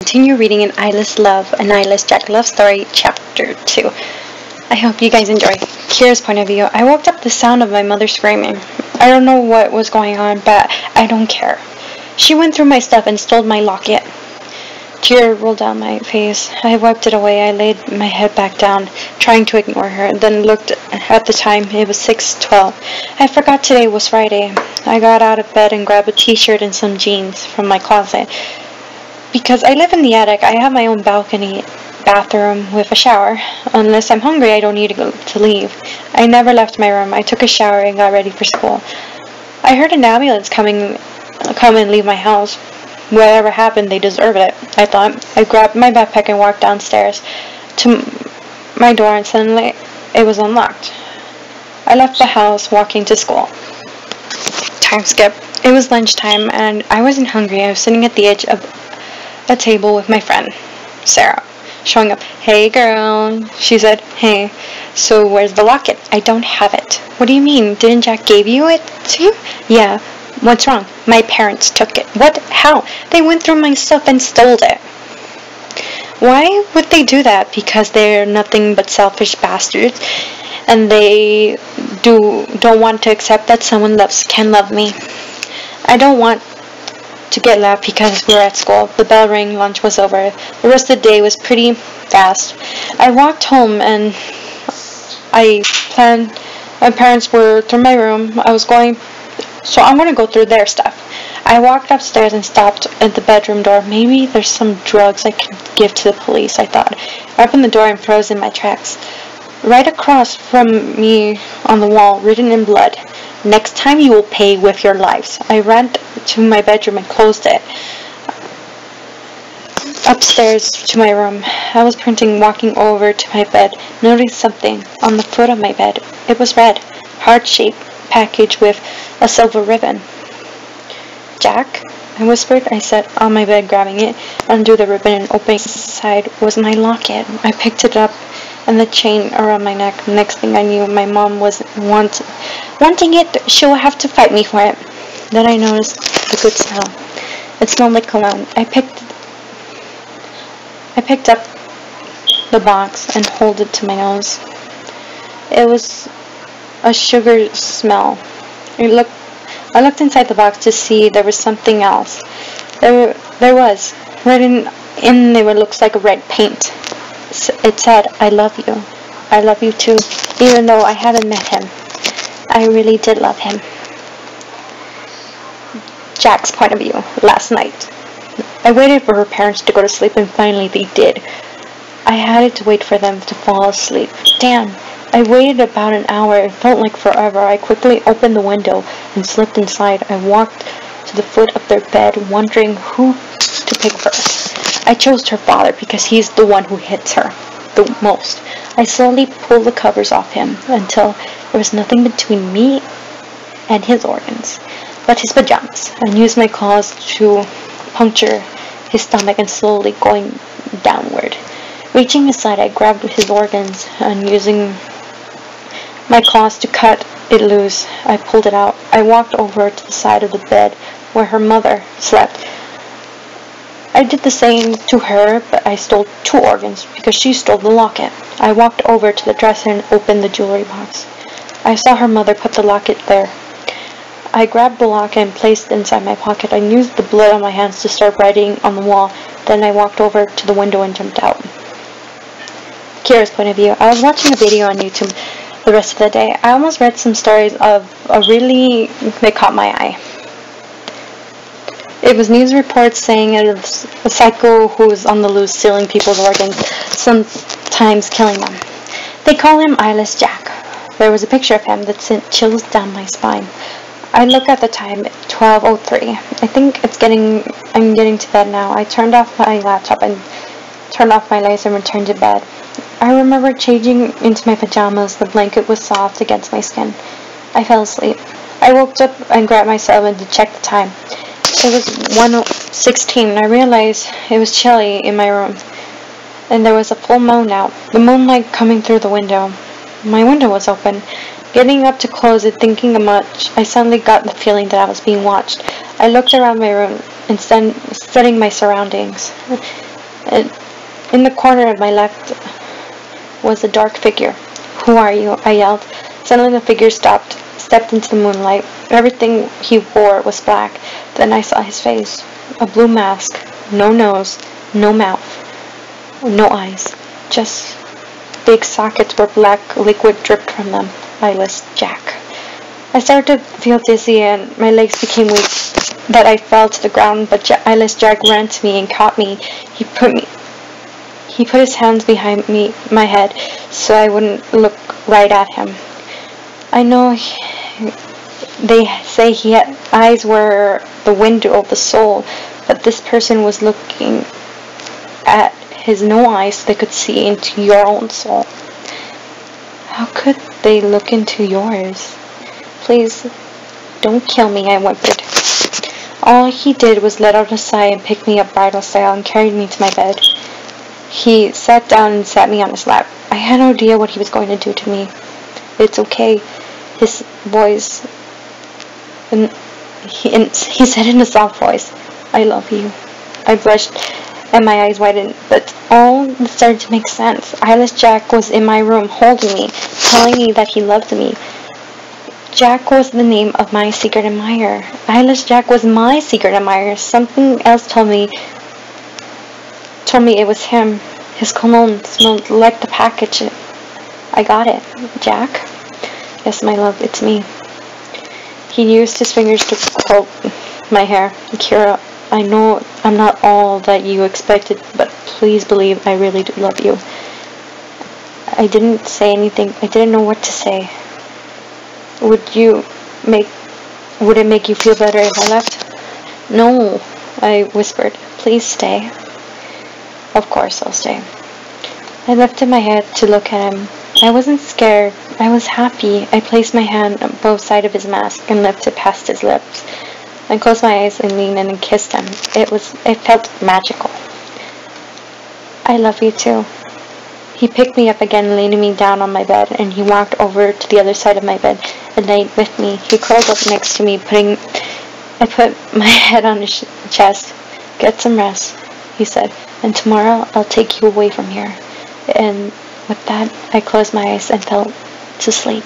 continue reading an eyeless love, an eyeless Jack love story, chapter 2. I hope you guys enjoy. Kira's point of view. I woke up to the sound of my mother screaming. I don't know what was going on, but I don't care. She went through my stuff and stole my locket. Tear rolled down my face. I wiped it away. I laid my head back down, trying to ignore her, then looked at the time. It was 6:12. I forgot today was Friday. I got out of bed and grabbed a t-shirt and some jeans from my closet. Because I live in the attic, I have my own balcony bathroom with a shower. Unless I'm hungry, I don't need to leave. I never left my room. I took a shower and got ready for school. I heard an ambulance come and leave my house. Whatever happened, they deserved it, I thought. I grabbed my backpack and walked downstairs to my door, and suddenly it was unlocked. I left the house, walking to school. Time skip. It was lunchtime, and I wasn't hungry. I was sitting at the edge of a table with my friend, Sarah, showing up. "Hey, girl," she said. "Hey, so where's the locket?" "I don't have it." "What do you mean? Didn't Jack give you it to you?" "Yeah." "What's wrong?" "My parents took it." "What? How?" "They went through my stuff and stole it." "Why would they do that?" "Because they're nothing but selfish bastards, and they don't want to accept that someone can love me. I don't want to get left because we're at school." The bell rang, lunch was over. The rest of the day was pretty fast. I walked home and my parents were through my room. So I'm going to go through their stuff. I walked upstairs and stopped at the bedroom door. Maybe there's some drugs I could give to the police, I thought. I opened the door and froze in my tracks. Right across from me on the wall, written in blood, "Next time you will pay with your lives." I ran to my bedroom and closed it. Upstairs to my room, I was walking over to my bed, noticed something on the foot of my bed. It was red, heart-shaped package with a silver ribbon. "Jack?" I whispered. I sat on my bed, grabbing it, undrew the ribbon, and opening inside was my locket. I picked it up and the chain around my neck. Next thing I knew, my mom was wanting it. She'll have to fight me for it. Then I noticed the good smell. It smelled like cologne. I picked up the box and held it to my nose. It was a sugar smell. I looked inside the box to see there was something else. There was written in it looks like a red paint. It said, "I love you. I love you too." Even though I hadn't met him, I really did love him. Jack's point of view. Last night, I waited for her parents to go to sleep, and finally they did. I had to wait for them to fall asleep. Damn. I waited about an hour. It felt like forever. I quickly opened the window and slipped inside. I walked to the foot of their bed, wondering who to pick first. I chose her father because he's the one who hits her the most. I slowly pulled the covers off him until there was nothing between me and his organs but his pajamas, and used my claws to puncture his stomach and slowly going downward. Reaching aside, I grabbed his organs and using my claws to cut it loose, I pulled it out. I walked over to the side of the bed where her mother slept. I did the same to her, but I stole 2 organs because she stole the locket. I walked over to the dresser and opened the jewelry box. I saw her mother put the locket there. I grabbed the locket and placed it inside my pocket. I used the blood on my hands to start writing on the wall. Then I walked over to the window and jumped out. Kira's point of view. I was watching a video on YouTube the rest of the day. I almost read some stories they caught my eye. It was news reports saying it was a psycho who was on the loose, stealing people's organs, sometimes killing them. They call him Eyeless Jack. There was a picture of him that sent chills down my spine. I looked at the time, 12:03. I think I'm getting to bed now. I turned off my laptop and turned off my lights and returned to bed. I remember changing into my pajamas. The blanket was soft against my skin. I fell asleep. I woke up and grabbed my cell phone to check the time. It was 1:16, and I realized it was chilly in my room, and there was a full moon out. The moonlight coming through the window. My window was open. Getting up to close it, thinking much, I suddenly got the feeling that I was being watched. I looked around my room and studying my surroundings. And in the corner of my left was a dark figure. "Who are you?" I yelled. Suddenly the figure stepped into the moonlight. Everything he wore was black. Then I saw his face. A blue mask. No nose. No mouth. No eyes. Just big sockets where black liquid dripped from them. Eyeless Jack. I started to feel dizzy and my legs became weak. That I fell to the ground, but eyeless Jack ran to me and caught me. He put his hands behind my head, so I wouldn't look right at him. I know they say eyes were the window of the soul, but this person was looking at his no eyes so they could see into your own soul. How could they look into yours? Please, don't kill me, I whimpered. All he did was let out a sigh and pick me up bridal style and carried me to my bed. He sat down and sat me on his lap. I had no idea what he was going to do to me. "It's okay," his voice, and he said in a soft voice, "I love you." I blushed and my eyes widened, but all started to make sense. Eyeless Jack was in my room holding me, telling me that he loved me. Jack was the name of my secret admirer. Eyeless Jack was my secret admirer. Something else told me it was him. His cologne smelled like the package. I got it. "Jack?" "Yes, my love, it's me." He used his fingers to comb my hair. "Kira, I know I'm not all that you expected, but please believe I really do love you." I didn't say anything. I didn't know what to say. Would it make you feel better if I left?" "No," I whispered. "Please stay." "Of course I'll stay." I lifted my head to look at him. I wasn't scared. I was happy. I placed my hand on both sides of his mask and lifted past his lips. I closed my eyes and leaned in and kissed him. It felt magical. "I love you too." He picked me up again, laying me down on my bed, and he walked over to the other side of my bed and laid with me. He curled up next to me, I put my head on his chest. "Get some rest," he said, "and tomorrow I'll take you away from here." And with that, I closed my eyes and fell to sleep.